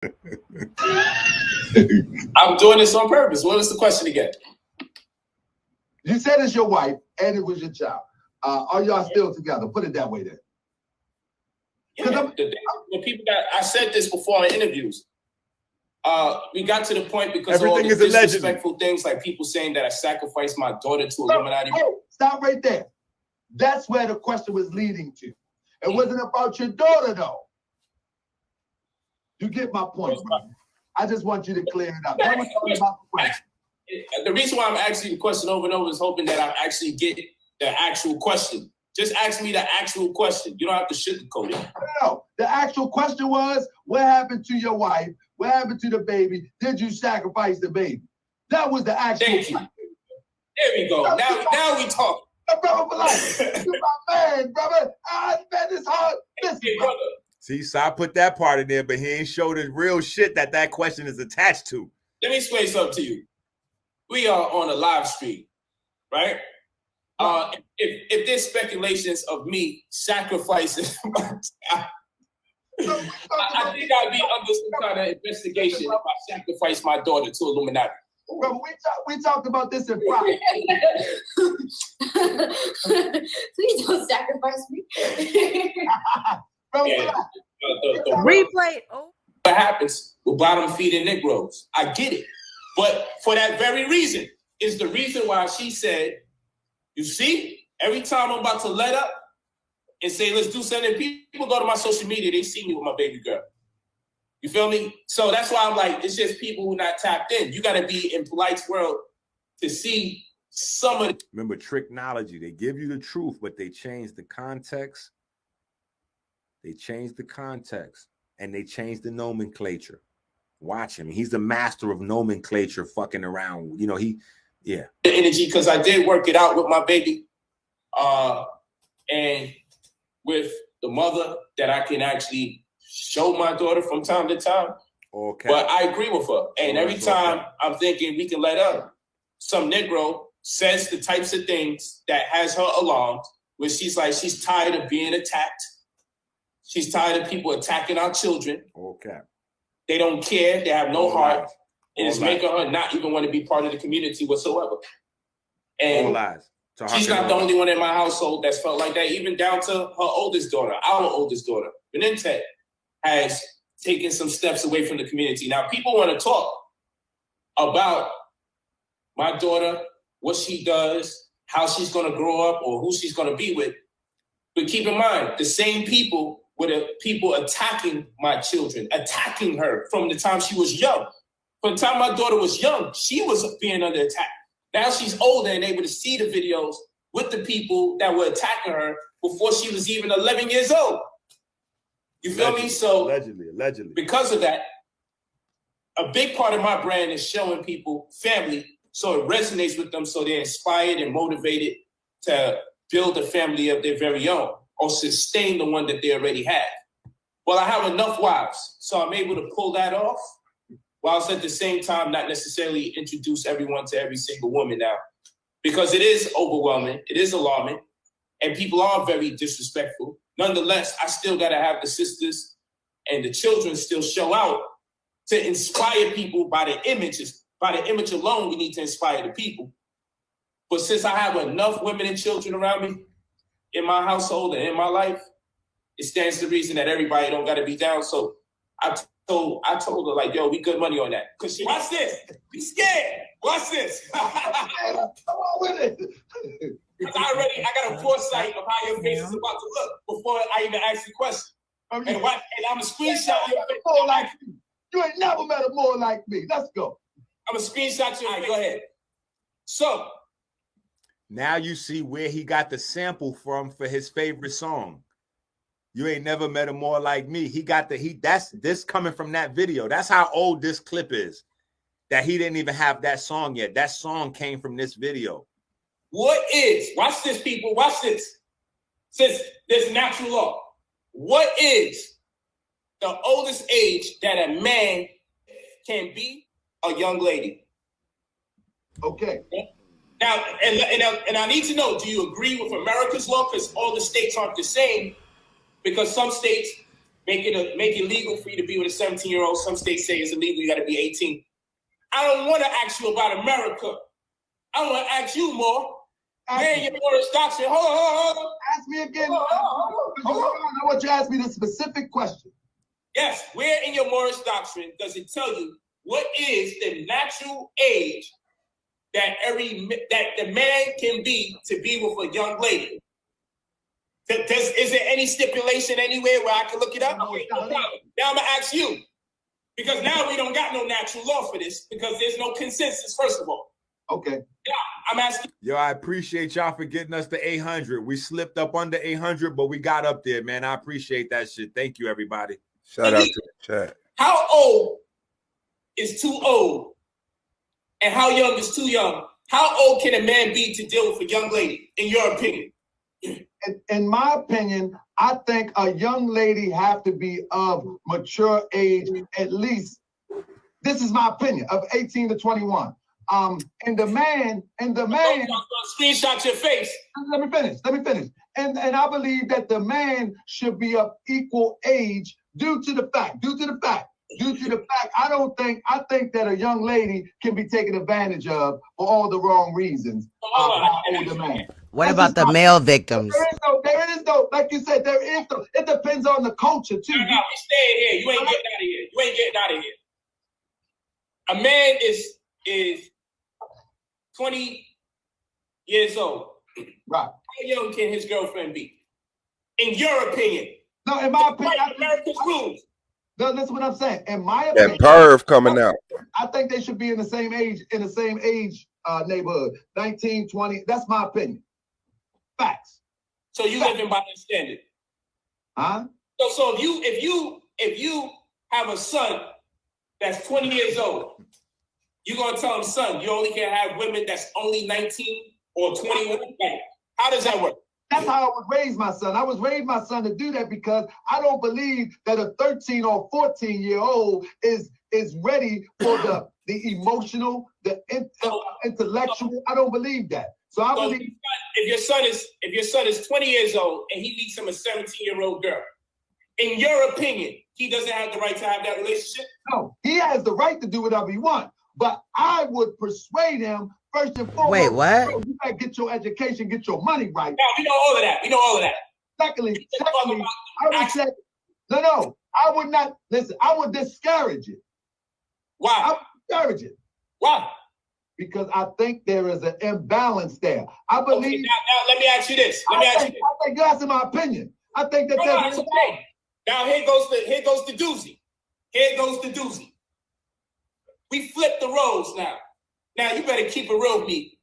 I'm doing this on purpose. What was the question again? You said it's your wife and it was your child. Are y'all still together? Put it that way then. Yeah, the people that I said this before in interviews. We got to the point because everything of all the is disrespectful things, like people saying that I sacrificed my daughter to Illuminati. Oh, stop right there. That's where the question was leading to. It wasn't about your daughter, though. You get my point, brother. I just want you to clear it up. That was all about the question. The reason why I'm asking the question over and over is hoping that I actually get the actual question. Just ask me the actual question. You don't have to sugarcoat it. No, the actual question was, what happened to your wife? What happened to the baby? Did you sacrifice the baby? That was the actual question. There we go. Now we talk. Brother, Polite, you my man, brother. I spent this hard. Listen, brother. See, so I put that part in there, but he ain't showed the real shit that question is attached to. Let me explain something to you. We are on a live stream, right? If there's speculations of me sacrificing my child, I think I'd be under some kind of investigation if I sacrifice my daughter to Illuminati. Bro, we talked about this in private. Please don't sacrifice me. Bro, Yeah. Replay. Oh. What happens with bottom feeding Negroes? I get it. But for that very reason is the reason why she said, you see, every time I'm about to let up and say, let's do something, people go to my social media, they see me with my baby girl. You feel me? So that's why I'm like, it's just people who not tapped in. You got to be in Polite's world to see some of. Remember, tricknology. They give you the truth, but they change the context. They change the context, and they change the nomenclature. Watch him. He's the master of nomenclature, fucking around. You know, yeah. The energy, because I did work it out with my baby. And with the mother that I can actually show my daughter from time to time. Okay. But I agree with her. And every time I'm thinking we can let up, some Negro says the types of things that has her alarmed, where she's like, she's tired of being attacked. She's tired of people attacking our children. Okay. They don't care. They have no heart. And it's making her not even want to be part of the community whatsoever. And all lies. She's not the only one in my household that's felt like that, even down to her oldest daughter, our oldest daughter. Benente has taken some steps away from the community. Now, people want to talk about my daughter, what she does, how she's going to grow up, or who she's going to be with. But keep in mind, the same people were the people attacking my children, attacking her from the time she was young. From the time my daughter was young, she was being under attack. Now she's older and able to see the videos with the people that were attacking her before she was even 11 years old. You feel me? So allegedly. Because of that, a big part of my brand is showing people family so it resonates with them, so they're inspired and motivated to build a family of their very own or sustain the one that they already have. Well, I have enough wives, so I'm able to pull that off, whilst at the same time not necessarily introduce everyone to every single woman now. Because it is overwhelming, it is alarming, and people are very disrespectful. Nonetheless, I still gotta have the sisters and the children still show out to inspire people by the images. By the image alone, we need to inspire the people. But since I have enough women and children around me in my household and in my life, it stands to reason that everybody don't gotta be down. So I told her, like, yo, we good money on that. Cause she, watch this. Be scared. Watch this. Come on with it. I got a foresight of how your face is about to look before I even ask the question. And I'm gonna screenshot your face. More like you. You ain't never met a more like me. Let's go. I'm gonna screenshot your face. Go ahead. So now you see where he got the sample from for his favorite song. You ain't never met a more like me. He got that's this coming from that video. That's how old this clip is. That he didn't even have that song yet. That song came from this video. What is, watch this, people, watch this. Since there's natural law, what is the oldest age that a man can be a young lady? Okay. Now, and I need to know, do you agree with America's law? Because all the states aren't the same. Because some states make it legal for you to be with a 17-year-old. Some states say it's illegal. You got to be 18. I don't want to ask you about America. I want to ask you more. Where in your moral doctrine? Hold on. Ask me again. Hold on. I want you to ask me the specific question. Yes, where in your moral doctrine does it tell you what is the natural age that the man can be to be with a young lady? Is there any stipulation anywhere where I can look it up? Okay, no problem. Now I'm gonna ask you, because now we don't got no natural law for this because there's no consensus. First of all, okay. Yeah, I'm asking. Yo, I appreciate y'all for getting us to 800. We slipped up under 800, but we got up there, man. I appreciate that shit. Thank you, everybody. Shout out to the chat. How old is too old, and how young is too young? How old can a man be to deal with a young lady, in your opinion? In my opinion, I think a young lady have to be of mature age, at least. This is my opinion, of 18 to 21. And the man. Screenshot your face. Let me finish. And I believe that the man should be of equal age due to the fact, I think that a young lady can be taken advantage of for all the wrong reasons. Older man. What about the male victims? There is no, like you said, it depends on the culture too. No, we staying here. You ain't getting out of here. A man is 20 years old. Right. How young can his girlfriend be? In your opinion? No, in my opinion, America's rules. No, listen what I'm saying. In my opinion, That perv coming out. I think they should be in the same age neighborhood. 19, 20. That's my opinion. Facts. So you living by that standard? Huh? So if you have a son that's 20 years old, you're gonna tell him, son, you only can have women that's only 19 or 21. Like, how does that work? That's how I would raise my son. I was raised my son to do that because I don't believe that a 13 or 14-year-old is ready for the emotional, the intellectual. I don't believe that. So I believe if your son is 20 years old and he meets him a 17-year-old girl, in your opinion, he doesn't have the right to have that relationship? No, he has the right to do whatever he wants. But I would persuade him first and foremost. Wait, what? You gotta get your education, get your money right. Now we know all of that. Secondly, I would say, no, I would not listen. I would discourage it. Why? I would discourage it. Why? Because I think there is an imbalance there. I believe. Okay, now let me ask you this. I think that's in my opinion. I think that there's an imbalance. Now here goes the doozy. Here goes the doozy. We flip the roles now. Now you better keep it real with me.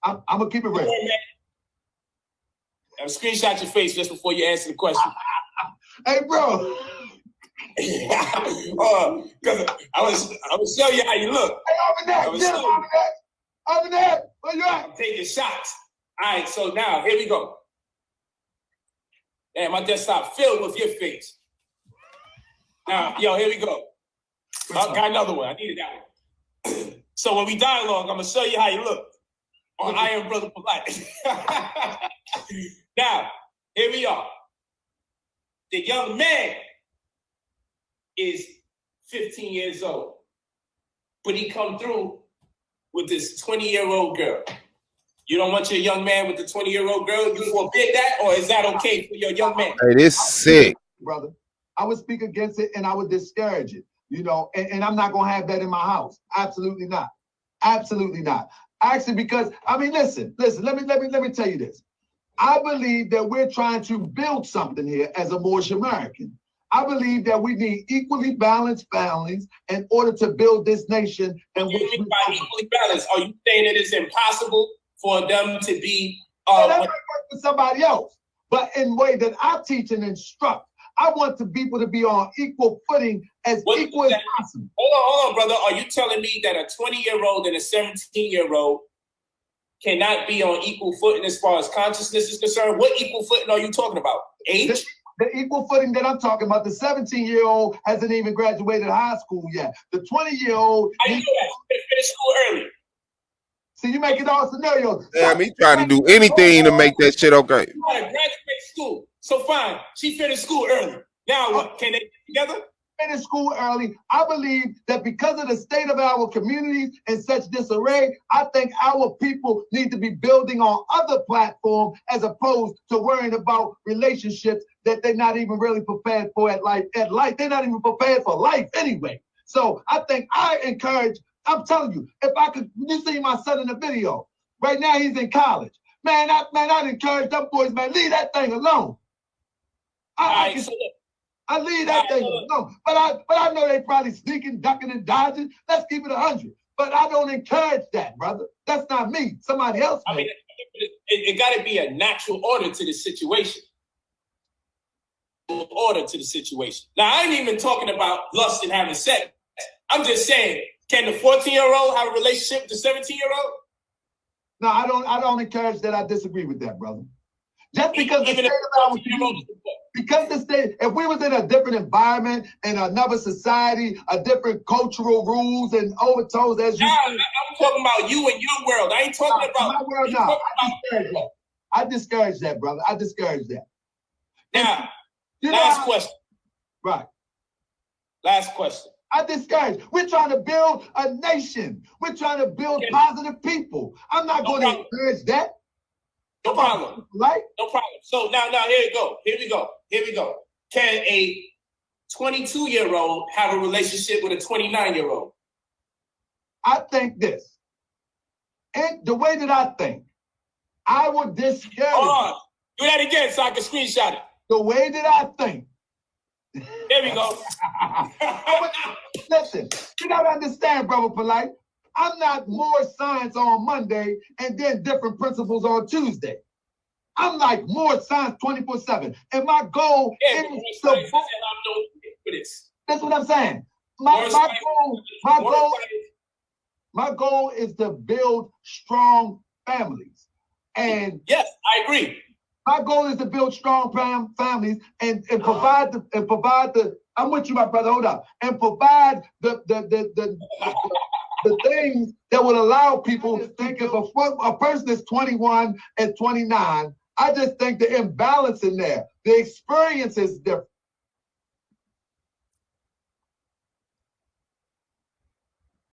I'm gonna keep it real. Now screenshot your face just before you answer the question. Hey, bro. Because I was show you how you look. Hey, over there. Where you at? I'm taking shots. All right, so now here we go. Damn, my desktop filled with your face. Now, yo, here we go. I got another one. I needed that one. So when we dialogue, I'm gonna show you how you look on I Am Brother Polite. Now, here we are. The young man is 15 years old, but he come through with this 20-year-old girl. You don't want your young man with the 20-year-old girl? You forbid that, or is that okay for your young man? Hey, this sick. Brother, I would speak against it and I would discourage it. You know, and I'm not gonna have that in my house. Absolutely not. Absolutely not. Actually, because I mean, listen. Let me tell you this. I believe that we're trying to build something here as a Moorish American. I believe that we need equally balanced families in order to build this nation. And what do you mean by equally balanced? Are you saying it is impossible for them to be? That might work for somebody else, but in a way that I teach and instruct. I want people to be on equal footing, as equal as possible. Hold on, brother. Are you telling me that a 20-year-old and a 17-year-old cannot be on equal footing as far as consciousness is concerned? What equal footing are you talking about? Age? The equal footing that I'm talking about, the 17-year-old hasn't even graduated high school yet. The 20-year-old... How you do that? You finish school early. See, you make it all scenarios. Damn, he trying to do anything to make that shit okay. You want to graduate school. So fine, she finished school early. Now what? Can they get together? In school early. I believe that because of the state of our communities in such disarray, I think our people need to be building on other platforms as opposed to worrying about relationships that they're not even really prepared for at life. They're not even prepared for life anyway. So I think I encourage, I'm telling you, if I could, you see my son in the video. Right now he's in college. Man, I'd encourage them boys, man, leave that thing alone. I leave that thing alone. But I know they probably sneaking, ducking, and dodging. Let's keep it 100. But I don't encourage that, brother. That's not me. Somebody else. I mean, it got to be a natural order to the situation. Order to the situation. Now, I ain't even talking about lust and having sex. I'm just saying, can the 14-year-old have a relationship with the 17-year-old? No, I don't encourage that. I disagree with that, brother. Just because Even because the state, if we was in a different environment, in another society, a different cultural rules and overtones, as you I'm talking about you and your world. I ain't talking about my world. No, I discourage that, brother. I discourage that. Now, last question. Right. Last question. I discourage. We're trying to build a nation. We're trying to build positive people. I'm not going to encourage that. No problem. Right? No problem. So now here we go. Can a 22-year-old have a relationship with a 29-year-old? I think this. And the way that I think, I would discourage. Hold on. Do that again so I can screenshot it. The way that I think. There we go. Listen, you gotta understand, brother Polite. I'm not more science on Monday and then different principles on Tuesday. I'm like more science 24/7. And my goal is to that's what I'm saying. My goal is to build strong families. And yes, I agree. My goal is to build strong families and provide the I'm with you, my brother. Hold up. And provide the things that would allow people to think if a person is 21 and 29, I just think the imbalance in there, the experience is different.